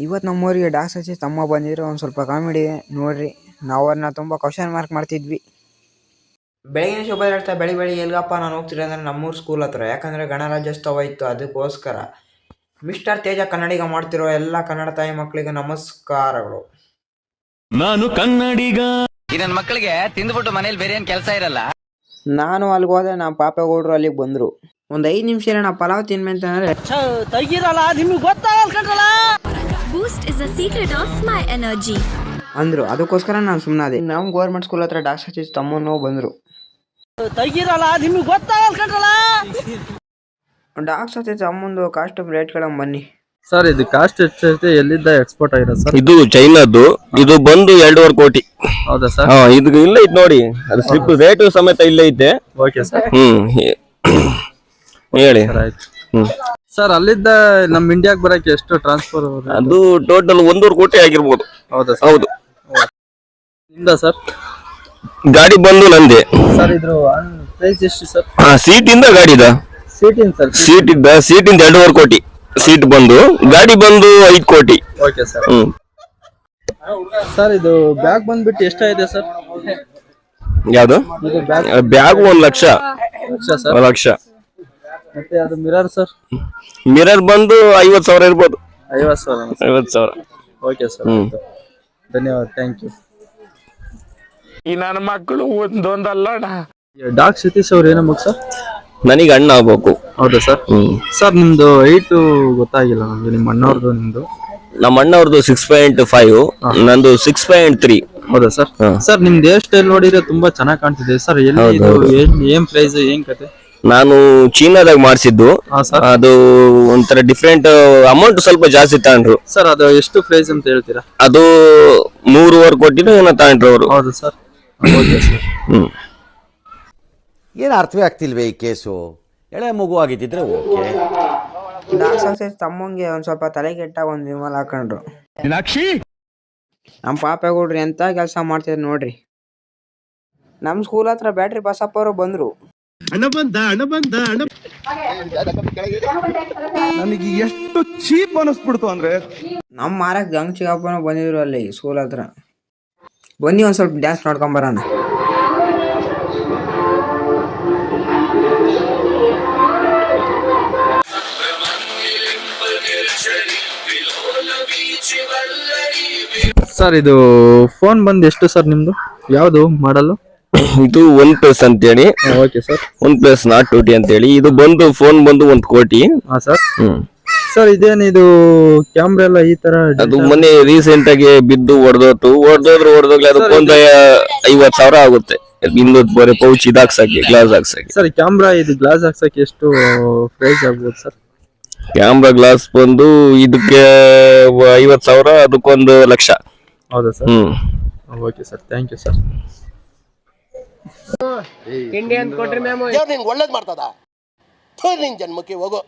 ಇವತ್ತು ನಮ್ಮೂರಿಗೆ ಡಾಕ್ಸ್ ಹಚ್ಚಿ ತಮ್ಮ ಬಂದಿದ್ರು. ಒಂದು ಸ್ವಲ್ಪ ಕಾಮಿಡಿ ನೋಡ್ರಿ. ನಾವು ಅವ್ರನ್ನ ತುಂಬ ಕ್ವಶನ್ ಮಾರ್ಕ್ ಮಾಡ್ತಿದ್ವಿ. ಬೆಳಗಿನ ಶುಭ ಹೇಳ್ತಾ ಬೆಳಿ ಎಲ್ಗಪ್ಪ ನಾನು ಹೋಗ್ತಿದ್ದೆ ಅಂದರೆ ನಮ್ಮೂರು ಸ್ಕೂಲ್ ಹತ್ರ. ಯಾಕಂದರೆ ಗಣರಾಜ್ಯೋತ್ಸವ ಇತ್ತು, ಅದಕ್ಕೋಸ್ಕರ. ಮಿಸ್ಟರ್ ತೇಜ ಕನ್ನಡಿಗ ಮಾಡ್ತಿರೋ ಎಲ್ಲ ಕನ್ನಡ ತಾಯಿ ಮಕ್ಕಳಿಗೆ ನಮಸ್ಕಾರಗಳು. ನಾನು ಕನ್ನಡಿಗ. ನನ್ನ ಮಕ್ಕಳಿಗೆ ತಿಂದ್ಬಿಟ್ಟು ಮನೇಲಿ ಬೇರೆ ಏನು ಕೆಲಸ ಇರಲ್ಲ. ನಾನು ಅಲ್ಲಿಗೆ ಹೋದೆ, ನಮ್ಮ ಪಾಪೆಗೌಡರು ಅಲ್ಲಿಗೆ ಬಂದರು. ಒಂದು 5 ನಿಮಿಷ ನಾ ಪಲಾವ್ ತಿನ್ಬೇಕಂತಂದ್ರೆ ತೆಗಿರಲ್ಲ, ನಿಮ್ಗೆ ಗೊತ್ತಾಗಲ್ಲ. Boost is the secret of my energy ಅಂದರು. ಅದಕ್ಕೋಸ್ಕರ ನಾನು ಸುಮ್ಮನಾದೆ. ನಮ್ಮ ಗೌರ್ಮೆಂಟ್ ಸ್ಕೂಲ್ ಹತ್ರ ಡಾಕ್ಸ್ ಹಚ್ಚಿ ತಮ್ಮನ್ನು ಬಂದರು. ತೆಗಿರಲ್ಲ, ನಿಮ್ಗೆ ಗೊತ್ತಾಗಲ್ಲ. ಡಾಕ್ಸ್ ಹಚ್ಚಿ ತಮ್ಮಂದು ಕಾಸ್ಟ್ಯೂಮ್ ರೇಟ್ ಕೇಳಂಗ್ ಬನ್ನಿ ಸರ್. ಇದು ಕಾಸ್ಟ್ ಎಷ್ಟೈತೆ, ಎಲ್ಲಿಂದ ಎಕ್ಸ್ಪೋರ್ಟ್ ಆಗಿರೋದು ಸರ್? ಇದು ಚೈನಾದ್ದು. ಇದು ಬಂದು 2.5 ಕೋಟಿ. ಹೌದಾ ಸರ್? ಇದು ಇಲ್ಲೇ ಐತೆ ನೋಡಿ, ಅದು ಸ್ಲಿಪ್ ರೇಟು ಸಮೇತ ಇಲ್ಲೇ ಐತೆ. Okay sir. ಹೇಳಿ. ಸರ್, ಅಲ್ಲಿದ್ದ ನಮ್ಮ ಇಂಡಿಯಾಗೆ ಬರಕ್ಕೆ ಎಷ್ಟು ಟ್ರಾನ್ಸ್ಫರ್? ಅದು ಟೋಟಲ್ 1.5 ಕೋಟಿ ಆಗಿರ್ಬೋದು. ಹೌದಾ ಸರ್? ಹೌದು. ನಿಮ್ದ ಸರ್? ಗಾಡಿ ಬಂದು ನಂದೆ ಸರ್. ಇದ್ರ ಪ್ರೈಸ್ ಎಷ್ಟು ಸರ್? ಸೀಟ್ ಇಂದ ಗಾಡಿದ ಸೀಟಿಂದ ಸರ್? ಸೀಟಿಂದ 2.5 ಕೋಟಿ ಸೀಟ್ ಬಂದು, ಗಾಡಿ ಬಂದು 5 ಕೋಟಿ. Okay sir. ಸರ್, ಇದು ಬ್ಯಾಗ್ ಬಂದ್ಬಿಟ್ಟು ಎಷ್ಟಾಗಿದೆ ಸರ್? ಯಾವ್ದು ಇದು ಬ್ಯಾಗ್? 1 ಲಕ್ಷ. ಸರ್? 1 ಲಕ್ಷ. ಮತ್ತೆ ಅದು ಮಿರರ್ ಸರ್? ಮಿರರ್ ಬಂದು 50,000 ಇರ್ಬೋದು. 50,000? 50,000. Okay sir. ಧನ್ಯವಾದ, ಥ್ಯಾಂಕ್ ಯು. ಈ ನನ್ನ ಮಕ್ಕಳು ಒಂದೊಂದಲ್ಲ. ಡಾಕ್ ಸತೀಶ್ ಅವ್ರು ಏನಮ್ಮ ಸರ್? ನನಗೆ ಅಣ್ಣ ಆಗ್ಬೇಕು. ಹೌದಾ ಸರ್? ಸರ್, ನಿಮ್ದು ಹೈಟ್ ಗೊತ್ತಾಗಿಲ್ಲ ನಮ್ಗೆ. ನಿಮ್ಮ ಅಣ್ಣವ್ರದ್ದು ನಿಮ್ದು? ನಮ್ಮ ಅಣ್ಣವ್ರದ್ದು 6.5, ನಂದು 6.3. ಹೌದಾ ಸರ್? ಸರ್, ನಿಮ್ದು ಹೇರ್ ಸ್ಟೈಲ್ ನೋಡಿದ್ರೆ ತುಂಬಾ ಚೆನ್ನಾಗಿ ಕಾಣ್ತಿದೆ ಸರ್. ಎಲ್ಲಿ ಇದು? ಏನ್ ಪ್ರೈಸ್, ಏನ್ ಕತೆ? ನಾನು ಚೀನಾದಾಗ ಮಾಡಿಸಿದ್ದು. ಅದು ಒಂಥರ ಡಿಫ್ರೆಂಟ್ ಅಮೌಂಟ್, ಸ್ವಲ್ಪ ಜಾಸ್ತಿ ತಗೊಂಡ್ರು ಸರ್. ಅದು ಎಷ್ಟು ಪ್ರೈಸ್ ಅಂತ ಹೇಳ್ತೀರಾ? ಅದು 3.5 ಕೋಟಿನೂ ಏನೋ ತಗೊಂಡ್ರು ಅವರು. ಹೌದು ಸರ್. ಏನು ಅರ್ಥವೇ ಆಗ್ತಿಲ್ವೇ ಈ ಕೇಸು? ಎಳೆ ಮಗು ಆಗಿದ್ದಿದ್ರೆ ಓಕೆ. ಡಾಕ್ಸ್ ಹಚ್ಚಿ ತಮ್ಮಂಗೆ ಒಂದು ಸ್ವಲ್ಪ ತಲೆ ಕೆಟ್ಟಾಗ ಒಂದು ವಿಮಲ್ ಹಾಕೊಂಡ್ರು. ನಮ್ಮ ಪಾಪೆಗೌಡ್ರು ಎಂತ ಕೆಲಸ ಮಾಡ್ತಿದ್ರು ನೋಡ್ರಿ. ನಮ್ಮ ಸ್ಕೂಲ್ ಹತ್ರ ಬ್ಯಾಟ್ರಿ ಬಸಪ್ಪ ಅವರು ಬಂದ್ರು. ನನಗೆ ಎಷ್ಟು ಚೀಪ್ ಅನಿಸ್ಬಿಡ್ತು ಅಂದ್ರೆ, ನಮ್ಮ ಮಾರಕ್ ಗಂಗ್ ಚಿಗಪ್ಪನೂ ಬಂದಿದ್ರು ಅಲ್ಲಿ ಸ್ಕೂಲ್ ಹತ್ರ. ಬನ್ನಿ ಒಂದ್ ಸ್ವಲ್ಪ ಡ್ಯಾನ್ಸ್ ನೋಡ್ಕೊಂಬರೋಣ. ಸರ್, ಇದು ಫೋನ್ ಬಂದು ಎಷ್ಟು ಸರ್ ನಿಮ್ದು? ಯಾವ್ದು ಮಾಡಲು? ಇದು OnePlus ಅಂತೇಳಿ. Okay sir. OnePlus Nord 2T ಅಂತೇಳಿ. ಇದು ಬಂದು ಫೋನ್ ಬಂದು 1 ಕೋಟಿ. ಹಾ ಸರ್. ಸರ್, ಇದೇನಿದು ಕ್ಯಾಮ್ರಾ ಎಲ್ಲ ಈ ತರ? ಅದು ಮೊನ್ನೆ ರೀಸೆಂಟ್ ಆಗಿ ಬಿದ್ದು ಹೊಡೆದೋಗ್ಲಿ ಅದಕ್ಕೊಂದು 50,000 ಆಗುತ್ತೆ. ಇಂದು ಬರೀ ಪೌಚ್ ಇದಾಕ್ಸಕ್ಕೆ, ಗ್ಲಾಸ್ ಹಾಕ್ಸಕ್ಕೆ. ಸರ್, ಕ್ಯಾಮ್ರಾ ಇದು ಗ್ಲಾಸ್ ಹಾಕ್ಸಕ್ಕೆ ಎಷ್ಟು ಪ್ರೈಸ್ ಆಗ್ಬೋದು ಸರ್? ಕ್ಯಾಮ್ರಾ ಗ್ಲಾಸ್ ಬಂದು ಇದಕ್ಕೆ 50,000, ಅದಕ್ಕೊಂದು 1 ಲಕ್ಷ. ಹೌದಾ sir? Okay sir, thank you sir. ಒಳ್ಳೇದ್ ಮಾಡ್ತದ ನಿನ್ ಜನ್ಮಕ್ಕೆ ಹೋಗೋ.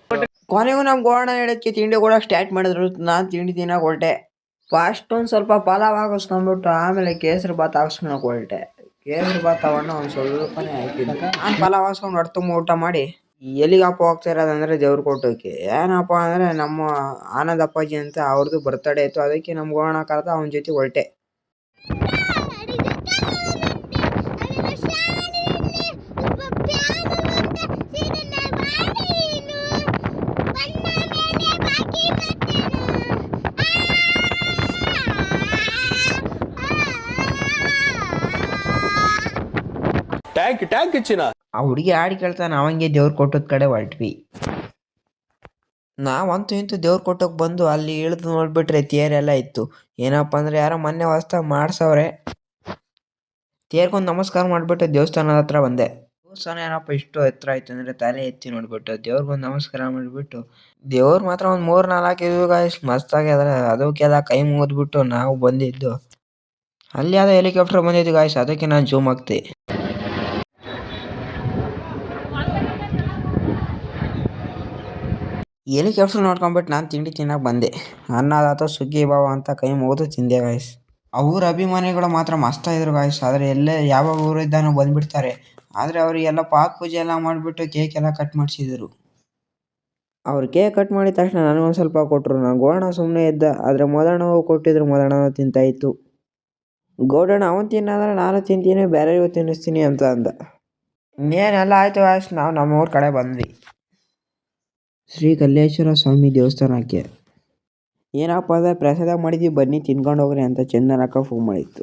ಕೊನೆಗೂ ನಮ್ಮ ಗೋಣ ಹೇಳಕ್ಕೆ ತಿಂಡಿ ಕೂಡ ಸ್ಟಾರ್ಟ್ ಮಾಡಿದ್ರು. ನಾನು ತಿಂಡಿ ತಿನ್ನಕ್ ಹೊರಟೆ. ಫಸ್ಟ್ ಒಂದು ಸ್ವಲ್ಪ ಪಲಾವ್ ಹಾಕಿಸ್ಕೊಂಡ್ಬಿಟ್ಟು ಆಮೇಲೆ ಕೇಸರಿ ಬಾತ್ ಹಾಕಿಸ್ಕೊಳಕ್ ಹೊರಟೆ. ಕೇಸರಿ ಬಾತ್ ಅವಣ್ಣ ಒಂದು ಸ್ವಲ್ಪನೇ ಹಾಕಿದ್ದೆ. ನಾನು ಪಲಾವ್ ಹಾಕ್ಸ್ಕೊಂಡು ಹೊಟ್ಟೆ ತುಂಬ ಊಟ ಮಾಡಿ ಎಲ್ಲಿಗಪ್ಪ ಹೋಗ್ತಾ ಇರೋದಂದ್ರೆ ದೇವ್ರ ಕೊಟ್ಟೋಕೆ. ಏನಪ್ಪ ಅಂದರೆ ನಮ್ಮ ಆನಂದ್ ಅಪ್ಪಾಜಿ ಅಂತ ಅವ್ರದ್ದು ಬರ್ತಡೇ ಇತ್ತು. ಅದಕ್ಕೆ ನಮ್ಮ ಗೋಣ ಕರೆದ, ಅವನ ಜೊತೆ ಹೊರಟೆ. ಟ್ಯಾಂಕ್ ಚಿನ್ನ. ಆ ಹುಡುಗಿ ಹಾಡು ಕೇಳ್ತಾನೆ, ಅವಂಗೆ ದೇವ್ರು ಕೊಟ್ಟದ ಕಡೆ ಹೊರಟ್ವಿ. ನಾವಂತೂ ಇಂತೂ ದೇವ್ರು ಕೊಟ್ಟೋಗಿ ಬಂದು ಅಲ್ಲಿ ಇಳಿದು ನೋಡ್ಬಿಟ್ರೆ ತೇರೆಲ್ಲ ಇತ್ತು. ಏನಪ್ಪ ಅಂದ್ರೆ ಯಾರೋ ಮೊನ್ನೆ ಹೊಸ್ದಾಗಿ ಮಾಡ್ಸವ್ರೆ. ತೇರ್ಗೊಂದು ನಮಸ್ಕಾರ ಮಾಡಿಬಿಟ್ಟು ದೇವಸ್ಥಾನದ ಹತ್ರ ಬಂದೆ. ದೇವಸ್ಥಾನ ಏನಪ್ಪ ಇಷ್ಟು ಹತ್ರ ಆಯ್ತು ಅಂದರೆ ತಲೆ ಎತ್ತಿ ನೋಡ್ಬಿಟ್ಟು ದೇವ್ರಿಗೊಂದು ನಮಸ್ಕಾರ ಮಾಡಿಬಿಟ್ಟು, ದೇವ್ರು ಮಾತ್ರ ಒಂದು 3-4 ಇದು ಗಾಯ್ಸ್ ಮಸ್ತಾಗಿ ಅದ್ರ. ಅದಕ್ಕೆಲ್ಲ ಕೈ ಮುಗಿದ್ಬಿಟ್ಟು ನಾವು ಬಂದಿದ್ದು. ಅಲ್ಲಿ ಯಾವುದೋ ಹೆಲಿಕಾಪ್ಟರ್ ಬಂದಿದ್ದು ಗಾಯ್ಸ್, ಅದಕ್ಕೆ ನಾನು ಜೂಮ್ ಆಗ್ತೆ. ಹೆಲಿಕಾಪ್ಟರ್ ನೋಡ್ಕೊಂಡ್ಬಿಟ್ಟು ನಾನು ತಿಂಡಿ ತಿನ್ನಕ್ಕೆ ಬಂದೆ. ಅನ್ನದಾತ ಸುಗ್ಗಿ ಬಾವ ಅಂತ ಕೈ ಮುಗಿದು ತಿಂದೆ ಗಾಯ್ಸ್. ಅವ್ರ ಅಭಿಮಾನಿಗಳು ಮಾತ್ರ ಮಸ್ತಾಗಿದ್ರು ಗಾಯ್ಸ್. ಆದರೆ ಎಲ್ಲೇ ಯಾವ ಊರಿದ್ದಾನೋ ಬಂದ್ಬಿಡ್ತಾರೆ. ಆದರೆ ಅವರಿಗೆಲ್ಲ ಪಾತ್ ಪೂಜೆ ಎಲ್ಲ ಮಾಡಿಬಿಟ್ಟು ಕೇಕ್ ಎಲ್ಲ ಕಟ್ ಮಾಡಿಸಿದ್ರು. ಅವ್ರು ಕೇಕ್ ಕಟ್ ಮಾಡಿದ ತಕ್ಷಣ ನನಗೊಂದು ಸ್ವಲ್ಪ ಕೊಟ್ಟರು. ನಾನು ಗೋಡಣ್ಣ ಸುಮ್ಮನೆ ಇದ್ದ. ಆದರೆ ಮದಣ್ಣವು ಕೊಟ್ಟಿದ್ರು, ಮದಣ್ಣನೂ ತಿಂತಾಯಿತ್ತು. ಗೌಡಣ್ಣ ಅವನು ತಿನ್ನಂದ್ರೆ ನಾನು ತಿಂತೀನಿ, ಬೇರೆಯವ್ರಿಗೂ ತಿನ್ನಿಸ್ತೀನಿ ಅಂತ ಅಂದ. ಇನ್ನೇನೆಲ್ಲ ಆಯಿತು ಅಷ್ಟು ನಾವು ನಮ್ಮೂರ ಕಡೆ ಬಂದ್ವಿ. ಶ್ರೀ ಕಲ್ಲೇಶ್ವರ ಸ್ವಾಮಿ ದೇವಸ್ಥಾನಕ್ಕೆ. ಏನಪ್ಪ ಅಂದರೆ ಪ್ರಸಾದ ಮಾಡಿದ್ವಿ, ಬನ್ನಿ ತಿನ್ಕೊಂಡು ಹೋಗ್ರಿ ಅಂತ ಚಂದನಕ್ಕ ಫೋನ್ ಮಾಡಿತ್ತು.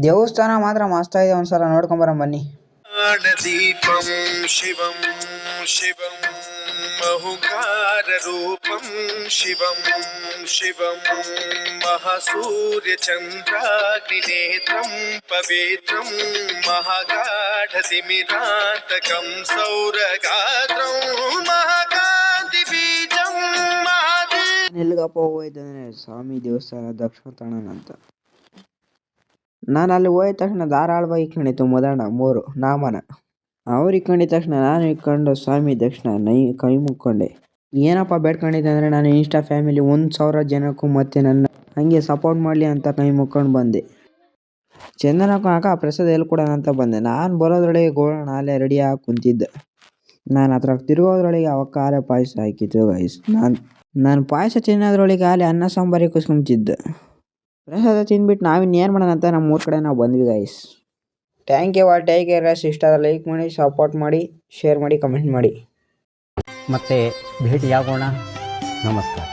ದೇವಸ್ಥಾನ ಮಾತ್ರ ಮಸ್ತಾಗಿದೆ, ಒಂದ್ಸಲ ನೋಡ್ಕೊಂಬರ ಬನ್ನಿ. ದೀಪಂ ಶಿವಂ ಶಿವಂ ಮಹುಕಾರ ರೂಪಂ ಶಿವಂ ಶಿವಂ ಮಹಾಸೂರ್ಯ ಚಂದ್ರಾಗ್ನಿನೇತ್ರಂ ಪವಿತ್ರಂ ಮಹಾಗಾಢತಿಮಿರಾಂತಕಂ ಸೌರಗಾತ್ರಂ ಮಹಾಕಾಂತಿ ಬೀಜಂ ಮಹಾದೇ. ಎಲ್ಲಿಗಪ್ಪ ಹೋಯ್ತಂದ್ರೆ ಸ್ವಾಮಿ ದೇವಸ್ಥಾನ ದಕ್ಷಿಣ ತಾಣನ ಅಂತ. ನಾನು ಅಲ್ಲಿ ಹೋಯ್ದ ತಕ್ಷಣ ಧಾರಾಳವಾಗಿ ಇಟ್ಕೊಂಡಿತ್ತು ಮದಣ್ಣ 3 ನಾಮನ. ಅವ್ರು ಇಟ್ಕೊಂಡಿದ ತಕ್ಷಣ ನಾನು ಇಟ್ಕೊಂಡು ಸ್ವಾಮಿ ದಕ್ಷಿಣ ಕೈ ಮುಕ್ಕೊಂಡೆ. ಏನಪ್ಪ ಬೇಡ್ಕೊಂಡಿದ್ದೆ ಅಂದರೆ ನಾನು ಇನ್ಸ್ಟಾ ಫ್ಯಾಮಿಲಿ 1,000 ಜನಕ್ಕೂ ಮತ್ತು ನನ್ನ ಹಂಗೆ ಸಪೋರ್ಟ್ ಮಾಡಲಿ ಅಂತ ಕೈ ಮುಕ್ಕೊಂಡು ಬಂದೆ. ಚಂದನಕ್ಕ ಅಕ್ಕ ಪ್ರಸಾದ ಎಲ್ಲಿ ಕೊಡೋಣ ಅಂತ ಬಂದೆ. ನಾನು ಬರೋದ್ರೊಳಗೆ ಗೋಡಣ್ಣ ಅಲ್ಲೇ ರೆಡಿಯಾಗಿ ಕುಂತಿದ್ದೆ. ನಾನು ಹತ್ರ ತಿರುಗೋದ್ರೊಳಗೆ ಅವಕ್ಕ ಆಲೆ ಪಾಯಸ ಹಾಕಿತ್ತು ಗೈಸ್. ನಾನು ಪಾಯಸ ತಿನ್ನೋದ್ರೊಳಗೆ ಆಲೆ ಅನ್ನ ಸಾಂಬಾರಿಗೆ ಕುಸ್ಕೊಂತಿದ್ದೆ. ಪ್ರಸಾದ ತಿಂದ್ಬಿಟ್ಟು ನಾವಿನ್ನೇನು ಮಾಡೋಣ ಅಂತ ನಮ್ಮ ಊರ ಕಡೆ ನಾವು ಬಂದ್ವಿ guys. Thank you all, take care guys. ಇಷ್ಟ ಲೈಕ್ ಮಾಡಿ, ಸಪೋರ್ಟ್ ಮಾಡಿ, ಶೇರ್ ಮಾಡಿ, ಕಮೆಂಟ್ ಮಾಡಿ. ಮತ್ತೆ ಭೇಟಿಯಾಗೋಣ. ನಮಸ್ಕಾರ.